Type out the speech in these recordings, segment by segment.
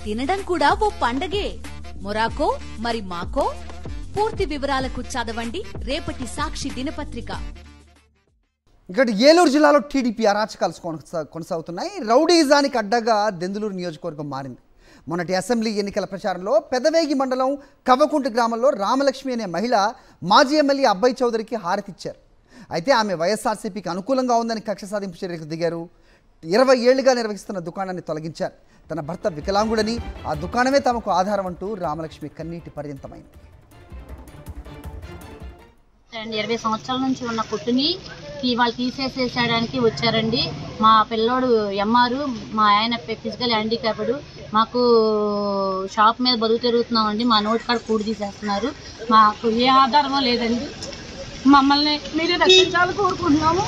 తినడం కూడా ఓ పండగే. మొరాకో మరి మాకో? పూర్తి వివరాలకు చదవండి రేపటి సాక్షి దినపత్రిక. ఇక్కడ ఏలూరు జిల్లాలో టీడీపీ అరాచకాలు కొనసాగుతున్నాయి. రౌడీజానికి అడ్డగా దెందులూరు నియోజకవర్గం మారింది. మొన్నటి అసెంబ్లీ ఎన్నికల ప్రచారంలో పెదవేగి మండలం కవ్వకుంట గ్రామంలో రామలక్ష్మి అనే మహిళ మాజీ ఎమ్మెల్యే అబ్బాయి చౌదరికి హారతిచ్చారు. అయితే ఆమె వైఎస్ఆర్సీపీకి అనుకూలంగా ఉందని కక్ష సాధింపు చర్యలకు దిగారు. 20 ఏళ్లుగా నిర్వహిస్తున్న దుకాణాన్ని తొలగించారు. తన భర్త వికలాంగుడని, ఆ దుకాణమే తమకు ఆధారం అంటూ రామలక్ష్మి కన్నీటి పర్యంతమైంది. 20 సంవత్సరాల నుంచి ఉన్న కొట్టుని వాళ్ళు తీసేసేయడానికి వచ్చారండి. మా పిల్లోడు ఎంఆర్, మా ఆయన ఫిజికల్ హ్యాండిక్యాప్డ్. మాకు షాప్ మీద బతుకు తిరుగుతున్నామండి. మా నోటి కాడ కూడి తీసేస్తున్నారు. మాకు ఏ ఆధారమో లేదండి. మమ్మల్ని మీరే రక్షించాలని కోరుకుంటున్నాము.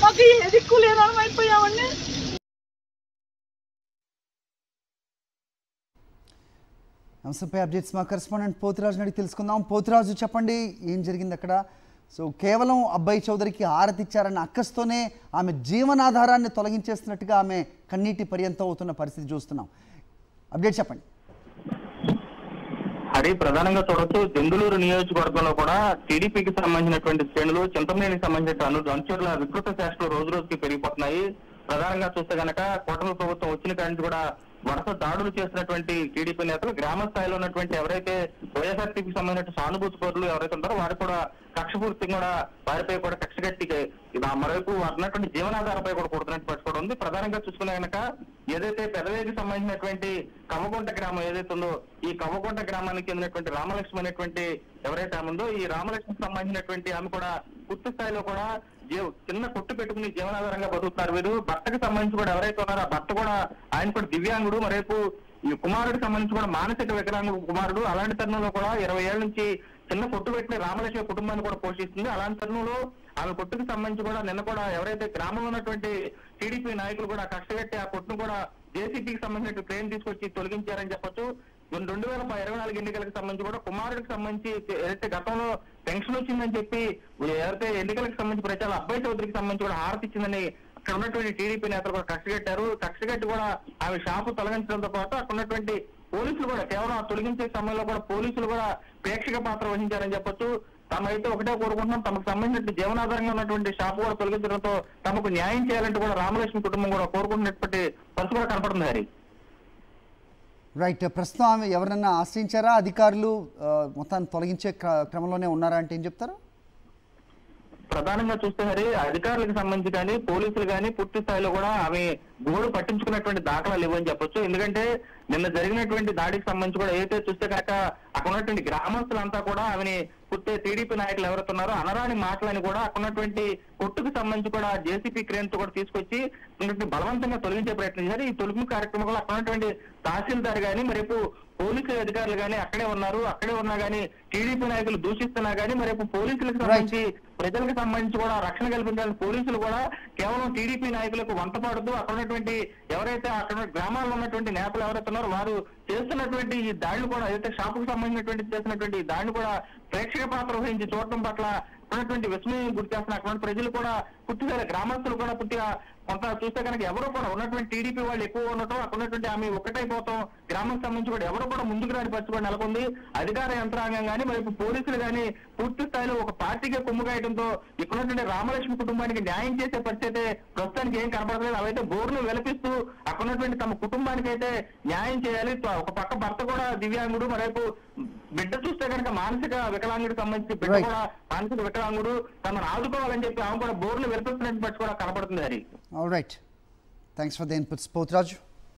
మాకు ఏ దిక్కు లేదని అయిపోయామండి. అంశంపై అప్డేట్స్ మా కరెస్పాండెంట్ పోతురాజు అడిగి తెలుసుకుందాం. పోతురాజు, చెప్పండి, ఏం జరిగింది అక్కడ? సో కేవలం అబ్బాయి చౌదరికి హారతిచ్చారన్న అక్కస్తోనే ఆమె జీవనాధారాన్ని తొలగించేస్తున్నట్టుగా ఆమె కన్నీటి పర్యంతం అవుతున్న పరిస్థితి చూస్తున్నాం. అప్డేట్ చెప్పండి. హరి, ప్రధానంగా చూడొచ్చు, దెందులూరు నియోజకవర్గంలో కూడా టీడీపీకి సంబంధించినటువంటి శ్రేణులు, చింతమనేనికి సంబంధించిన అనుచరుల వికృత చేష్టలు రోజు రోజుకి పెరిగిపోతున్నాయి. ప్రధానంగా చూస్తే గనక కూటమి ప్రభుత్వం వచ్చిన కాడి కూడా వరుస దాడులు చేసినటువంటి టీడీపీ నేతలు గ్రామ స్థాయిలో ఉన్నటువంటి ఎవరైతే వైఎస్ఆర్సీపీకి సంబంధించిన సానుభూతి పరులు ఎవరైతే ఉంటారో వారు కూడా కక్షపూర్తి కూడా వారిపై కూడా కక్ష గట్టి మరోవైపు ఉన్నటువంటి జీవనాధారంపై కూడా కొడుతున్నట్టు పరిస్థితి ఉంది. ప్రధానంగా చూసుకునే కనుక ఏదైతే పెదవేకి సంబంధించినటువంటి కవ్వకుంట గ్రామం ఏదైతే ఉందో, ఈ కవ్వకుంట గ్రామానికి చెందినటువంటి రామలక్ష్మి అనేటువంటి ఎవరైతే ఆమె ఉందో, ఈ రామలక్ష్మికి సంబంధించినటువంటి ఆమె కూడా పూర్తి స్థాయిలో కూడా చిన్న కొట్టు పెట్టుకుని జీవనాధారంగా బతుకుతున్నారు. వీరు భర్తకు సంబంధించి కూడా ఎవరైతే ఉన్నారో ఆ భర్త కూడా ఆయన కూడా దివ్యాంగుడు, మరేపు ఈ కుమారుడికి సంబంధించి కూడా మానసిక వికలాంగుడు కుమారుడు. అలాంటి తరుణంలో కూడా 20 ఏళ్ల నుంచి చిన్న కొట్టు పెట్టిన రామలక్ష్మి కుటుంబాన్ని కూడా పోషిస్తుంది. అలాంటి తరుణంలో ఆమె కొట్టుకు సంబంధించి కూడా నిన్న కూడా ఎవరైతే గ్రామంలో ఉన్నటువంటి టీడీపీ నాయకులు కూడా కష్టపెట్టి ఆ కొట్టును కూడా జేసీపీకి సంబంధించిన ట్రైన్ తీసుకొచ్చి తొలగించారని చెప్పొచ్చు. 2024 ఎన్నికలకు సంబంధించి కూడా కుమారుడికి సంబంధించి ఏదైతే గతంలో పెన్షన్ వచ్చిందని చెప్పి ఎవరైతే ఎన్నికలకు సంబంధించి ప్రచారం అబ్బాయి చౌదరికి సంబంధించి కూడా హారతి ఇచ్చిందని అక్కడ ఉన్నటువంటి టీడీపీ నేతలు కూడా కక్షగట్టారు. కక్షగట్టి కూడా ఆమె షాపు తొలగించడంతో పాటు అక్కడ ఉన్నటువంటి పోలీసులు కూడా కేవలం తొలగించే సమయంలో కూడా పోలీసులు కూడా ప్రేక్షక పాత్ర వహించారని చెప్పొచ్చు. తమైతే ఒకటే కోరుకుంటున్నాం, తమకు సంబంధించిన జీవనాధారంగా ఉన్నటువంటి షాపు కూడా తొలగించడంతో తమకు న్యాయం చేయాలంటూ కూడా రామలక్ష్మి కుటుంబం కూడా కోరుకుంటున్నటువంటి పరిస్థితి కూడా కనపడుతుంది. హరి, రైట్, ప్రస్తుతం ఆమె ఎవరన్నా ఆశ్రయించారా? అధికారులు మొత్తాన్ని తొలగించే క్రమంలోనే ఉన్నారా అంటే ఏం చెప్తారు? ప్రధానంగా చూస్తే హరి, అధికారులకు సంబంధించి కానీ పోలీసులు కానీ పూర్తి స్థాయిలో కూడా ఆమె గోడు పట్టించుకున్నటువంటి దాఖలాలు ఇవ్వని చెప్పొచ్చు. ఎందుకంటే నిన్న జరిగినటువంటి దాడికి సంబంధించి కూడా ఏదైతే చూస్తే కాక అక్కడ ఉన్నటువంటి గ్రామస్తులంతా కూడా ఆమెని పూర్తి టీడీపీ నాయకులు ఎవరైతే ఉన్నారో అనరాని మాటలని కూడా అక్కడ ఉన్నటువంటి కొట్టుకు సంబంధించి కూడా జేసీపీ క్రేన్ తో కూడా తీసుకొచ్చి బలవంతంగా తొలగించే ప్రయత్నం చేశారు. ఈ తొలగింపు కార్యక్రమంలో అక్కడ ఉన్నటువంటి తహసీల్దార్ గానీ మరేపు పోలీసు అధికారులు గానీ అక్కడే ఉన్నారు. అక్కడే ఉన్నా గానీ టీడీపీ నాయకులు దూషిస్తున్నా గానీ మరేపు పోలీసులకు సంబంధించి ప్రజలకు సంబంధించి కూడా రక్షణ కల్పించాలని పోలీసులు కూడా కేవలం టీడీపీ నాయకులకు వంత పాడుతూ అక్కడ ఉన్నటువంటి ఎవరైతే అక్కడ గ్రామాల్లో ఉన్నటువంటి నేతలు ఎవరైతే ఉన్నారో వారు చేస్తున్నటువంటి ఈ దాడులు కూడా ఏదైతే షాపుకు సంబంధించినటువంటి చేస్తున్నటువంటి ఈ దాడిని కూడా ప్రేక్షక పాత్ర వహించి చూడటం పట్ల ఉన్నటువంటి విస్మయం గుర్తు చేస్తున్న అటువంటి ప్రజలు కూడా పూర్తిగా గ్రామస్తులు కూడా పూర్తిగా కొంత చూస్తే కనుక ఎవరు కూడా ఉన్నటువంటి టీడీపీ వాళ్ళు ఎక్కువ ఉండటం అక్కడ ఉన్నటువంటి ఆమె ఒక్కటైపోతాం గ్రామం సంబంధించి కూడా ఎవరు కూడా ముందుకు రాని పరిస్థితి నెలకొంది. అధికార యంత్రాంగం కానీ మరి పోలీసులు కానీ పూర్తి స్థాయిలో ఒక పార్టీగా కొమ్ముగాయడంతో ఇక్కడ ఉన్నటువంటి రామలక్ష్మి కుటుంబానికి న్యాయం చేసే పరిస్థితి ప్రస్తుతానికి ఏం కనపడలేదు. అవైతే బోర్లు వెలిపిస్తూ అక్కడ ఉన్నటువంటి తమ కుటుంబానికి అయితే న్యాయం చేయాలి. ఒక పక్క భర్త కూడా దివ్యాంగుడు, మరేపు బిడ్డ చూస్తే కనుక మానసిక వికలాంగుడికి సంబంధించి బిడ్డ కూడా మానసిక వికలాంగుడు, తమను ఆదుకోవాలని చెప్పి ఆమె కూడా బోర్లు వెలిపిస్తున్నట్టు కూడా కనపడుతుంది. All right. Thanks for the inputs, Potraj.